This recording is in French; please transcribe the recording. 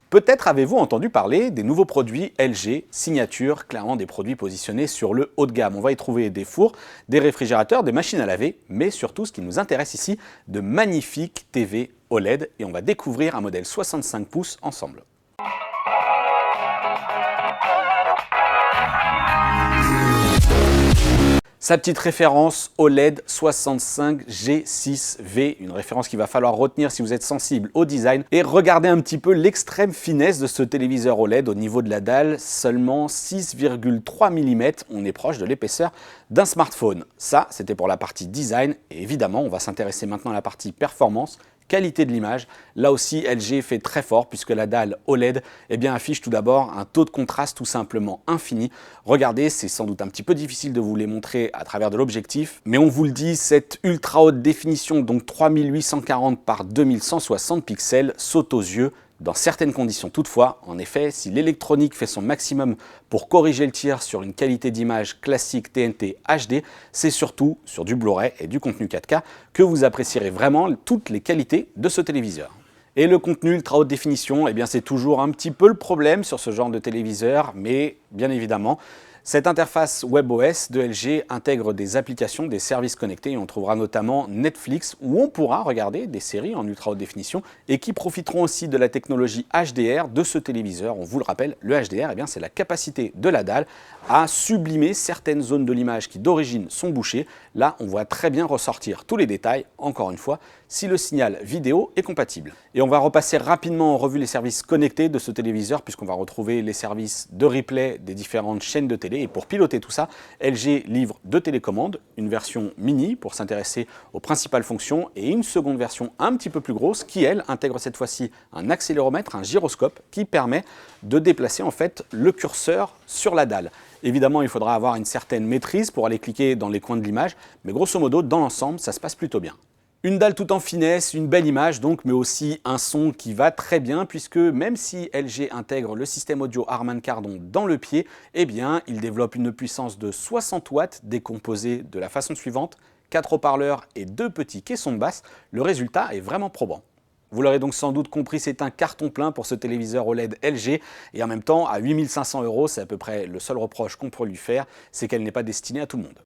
Peut-être avez-vous entendu parler des nouveaux produits LG Signature, clairement des produits positionnés sur le haut de gamme. On va y trouver des fours, des réfrigérateurs, des machines à laver, mais surtout ce qui nous intéresse ici, de magnifiques TV OLED et on va découvrir un modèle 65 pouces ensemble. Sa petite référence OLED 65G6V, une référence qu'il va falloir retenir si vous êtes sensible au design. Et regardez un petit peu l'extrême finesse de ce téléviseur OLED au niveau de la dalle, seulement 6,3 mm, on est proche de l'épaisseur d'un smartphone. Ça, c'était pour la partie design et évidemment, on va s'intéresser maintenant à la partie performance. Qualité de l'image, là aussi LG fait très fort puisque la dalle OLED affiche tout d'abord un taux de contraste tout simplement infini. Regardez, c'est sans doute un petit peu difficile de vous les montrer à travers de l'objectif, mais on vous le dit, cette ultra haute définition, donc 3840 par 2160 pixels, saute aux yeux dans certaines conditions. Toutefois, en effet, si l'électronique fait son maximum pour corriger le tir sur une qualité d'image classique TNT HD, c'est surtout sur du Blu-ray et du contenu 4K que vous apprécierez vraiment toutes les qualités de ce téléviseur. Et le contenu ultra haute définition, c'est toujours un petit peu le problème sur ce genre de téléviseur, mais bien évidemment, cette interface WebOS de LG intègre des applications, des services connectés et on trouvera notamment Netflix où on pourra regarder des séries en ultra haute définition et qui profiteront aussi de la technologie HDR de ce téléviseur. On vous le rappelle, le HDR, c'est la capacité de la dalle à sublimer certaines zones de l'image qui d'origine sont bouchées. Là, on voit très bien ressortir tous les détails, encore une fois, si le signal vidéo est compatible. Et on va repasser rapidement en revue les services connectés de ce téléviseur puisqu'on va retrouver les services de replay des différentes chaînes de télé. Et pour piloter tout ça, LG livre deux télécommandes, une version mini pour s'intéresser aux principales fonctions et une seconde version un petit peu plus grosse qui, elle, intègre cette fois-ci un accéléromètre, un gyroscope qui permet de déplacer en fait le curseur sur la dalle. Évidemment, il faudra avoir une certaine maîtrise pour aller cliquer dans les coins de l'image, mais grosso modo, dans l'ensemble, ça se passe plutôt bien. Une dalle tout en finesse, une belle image donc, mais aussi un son qui va très bien puisque même si LG intègre le système audio Harman Kardon dans le pied, il développe une puissance de 60 watts décomposée de la façon suivante, 4 haut-parleurs et 2 petits caissons de basse. Le résultat est vraiment probant. Vous l'aurez donc sans doute compris, c'est un carton plein pour ce téléviseur OLED LG et en même temps, à 8 500 €, c'est à peu près le seul reproche qu'on pourrait lui faire, c'est qu'elle n'est pas destinée à tout le monde.